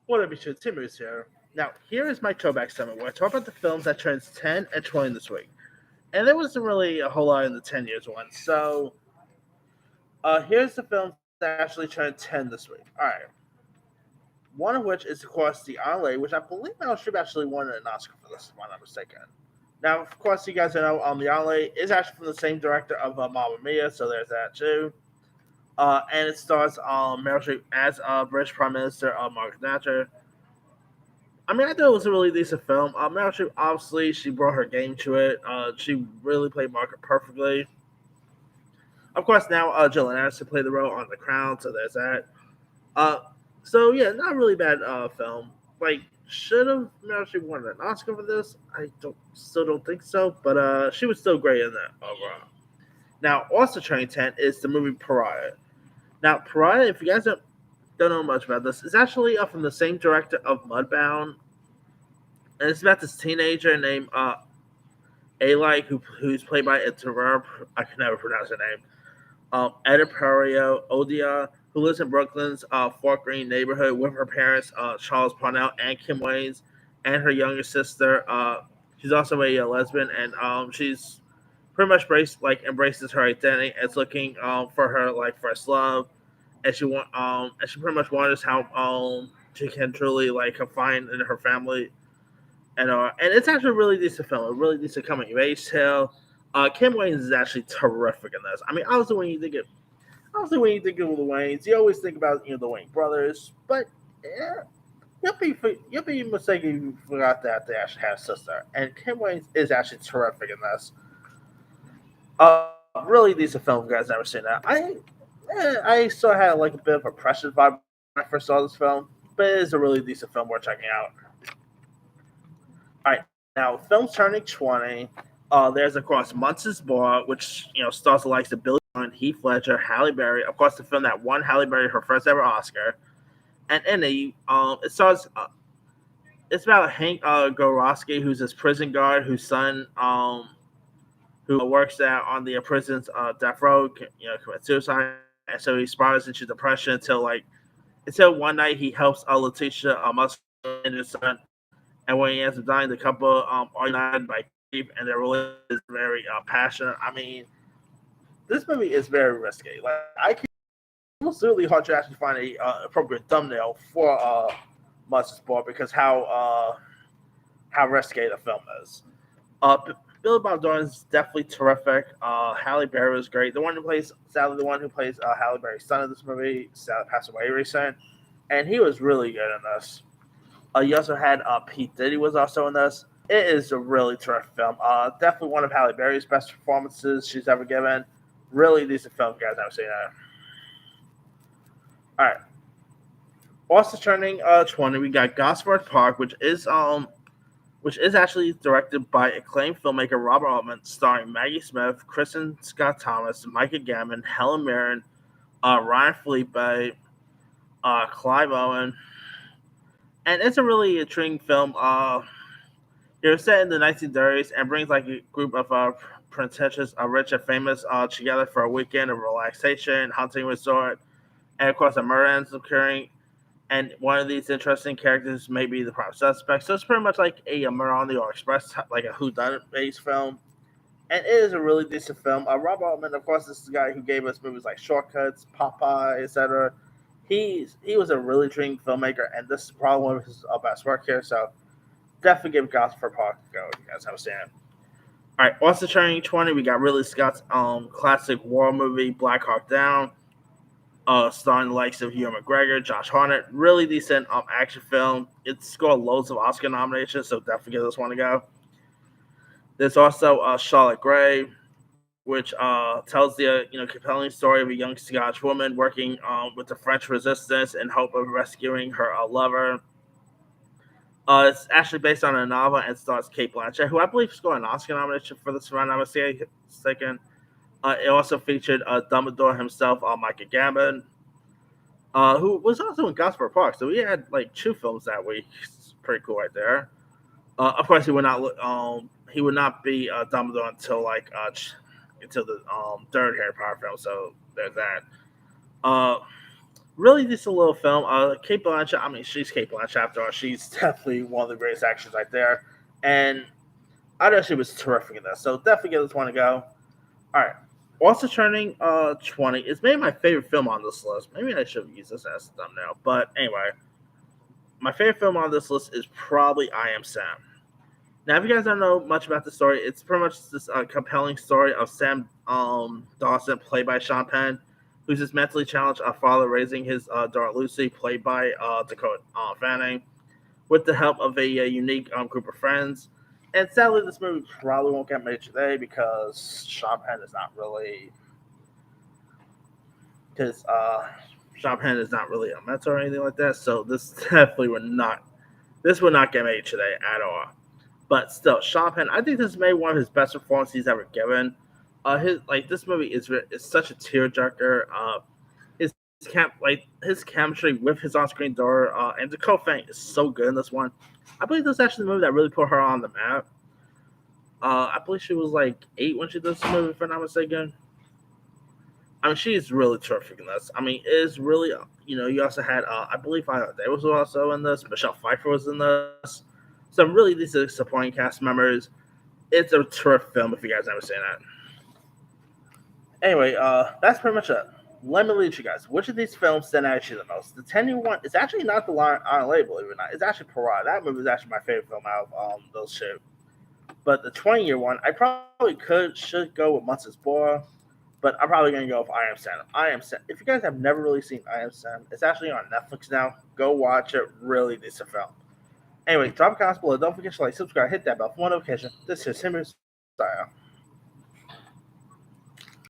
What up, you Timmers here. Now, here is my throwback segment where I talk about the films that turns 10 and 20 this week. And there wasn't really a whole lot in the 10 years one. So, here's the films that actually turned 10 this week. Alright. One of which is, of course, The Alley, which I believe Meryl Streep actually won an Oscar for this, if I'm not mistaken. Now, of course, you guys know The Alley is actually from the same director of Mamma Mia, so there's that too. And it stars Meryl Streep as British Prime Minister Margaret Thatcher. I mean, I thought it was a really decent film. Meryl Streep, obviously, she brought her game to it. She really played Margaret perfectly. Of course, now Jill Anderson played the role on The Crown, so there's that. Uh, so yeah, not a really bad film. Like, should have Meryl Streep won an Oscar for this? I still don't think so, but she was still great in that overall. Now, also turning 10 is the movie Pariah. Now, Pariah, if you guys don't know much about this, is actually from the same director of Mudbound, and it's about this teenager named Alike, who's played by a Terror. I can never pronounce her name. Etta Pariah Odia, who lives in Brooklyn's Fort Greene neighborhood with her parents, Charles Parnell and Kim Waynes, and her younger sister. She's also a lesbian, and she's pretty much embraces her identity as looking for her first love, and she pretty much wonders how she can truly confine in her family, and it's actually a really decent film, a really decent coming of age tale. Kim Waynes is actually terrific in this. I mean, obviously when you think of the Waynes, you always think about the Wayne brothers, but yeah, you'll be mistaken if you forgot that they actually have a sister. And Kim Waynes is actually terrific in this. Really decent film. If you guys never seen that. I still had a bit of a precious vibe when I first saw this film, but it is a really decent film worth checking out. All right, now films turning 20. There's of course Munster's Ball, which stars the likes of Billy Munn, Heath Ledger, Halle Berry. Of course, the film that won Halle Berry her first ever Oscar, and in it stars. It's about Hank Gorowski, who's this prison guard whose son, who works on the prison's death row, commits suicide, and so he spirals into depression until one night he helps Letitia Muscle and his son, and when he ends up dying, the couple are united by grief, and their relationship is very passionate. I mean, this movie is very risky. It was really hard to actually find a appropriate thumbnail for Mustard Sport because how risque the film is. Billy Bob Thornton's definitely terrific. Halle Berry was great. Sadly, the one who plays Halle Berry's son in this movie, sadly passed away recently, and he was really good in this. You also had Pete Diddy was also in this. It is a really terrific film. Definitely one of Halle Berry's best performances she's ever given. Really decent film, if you guys haven't seen that. All right. Also turning 20, we got Gosford Park, which is actually directed by acclaimed filmmaker Robert Altman, starring Maggie Smith, Kristen Scott Thomas, Micah Gammon, Helen Mirren, Ryan Felipe, Clive Owen, and it's a really intriguing film. It was set in the 1930s and brings a group of pretentious, rich, and famous together for a weekend of relaxation, hunting resort, and of course a murder ends up occurring. And one of these interesting characters may be the prime suspect. So it's pretty much like a Murder on the Orient Express, like a whodunit based film. And it is a really decent film. Rob Altman, of course, this is the guy who gave us movies like Shortcuts, Popeye, etc. He was a really intriguing filmmaker, and this is probably one of his best work here. So definitely give Gosport Park a go if you guys haven't seen it. All right, also turning 20, we got Ridley Scott's classic war movie, Black Hawk Down, starring the likes of Ewan McGregor, Josh Hartnett. Really decent action film. It's scored loads of Oscar nominations, so definitely give this one a go. There's also Charlotte Gray, which tells the compelling story of a young Scotch woman working with the French resistance in hope of rescuing her lover. It's actually based on a novel and stars Kate Blanchett, who I believe scored an Oscar nomination for this one. I'm mistaken. It also featured Dumbledore himself, Micah Gambon, who was also in Gosport Park. So we had two films that week. It's pretty cool right there. Of course, he would not be Dumbledore until the third Harry Potter film. So there's that. Really decent little film. Kate Blanchett, I mean, she's Kate Blanchett after all. She's definitely one of the greatest actors right there. And I thought she was terrific in this. So definitely give this one a go. All right. Also turning 20 is maybe my favorite film on this list. Maybe I should use this as a thumbnail. But anyway, my favorite film on this list is probably I Am Sam. Now, if you guys don't know much about the story, it's pretty much this compelling story of Sam Dawson, played by Sean Penn, who's this mentally challenged father raising his daughter Lucy, played by Dakota Fanning, with the help of a unique group of friends. And sadly, this movie probably won't get made today because Sean Penn is not really because Sean Penn is not really a mentor or anything like that. So this definitely would not get made today at all. But still, Sean Penn, I think this may be one of his best performances he's ever given. This movie is such a tearjerker. His his chemistry with his on-screen daughter and Dakota Fanning is so good in this one. I believe this is actually the movie that really put her on the map. I believe she was like 8 when she did this movie, if I'm not mistaken. I mean, she's really terrific in this. I mean, it is really, you also had, I believe Viola Davis was also in this. Michelle Pfeiffer was in this. Some really decent supporting cast members. It's a terrific film if you guys never seen it. Anyway, that's pretty much it. Let me lead you guys. Which of these films stand out to you the most? The 10-year one is actually not the Lion Iron Lady, believe it or not. It's actually Pariah. That movie is actually my favorite film out of those two. But the 20-year one, I probably should go with Monsters Ball, but I'm probably going to go with I Am Sam. I Am Sam. If you guys have never really seen I Am Sam, it's actually on Netflix now. Go watch it. Really decent film. Anyway, drop a comment below. Don't forget to like, subscribe, hit that bell for notification. This is Simmer. Style.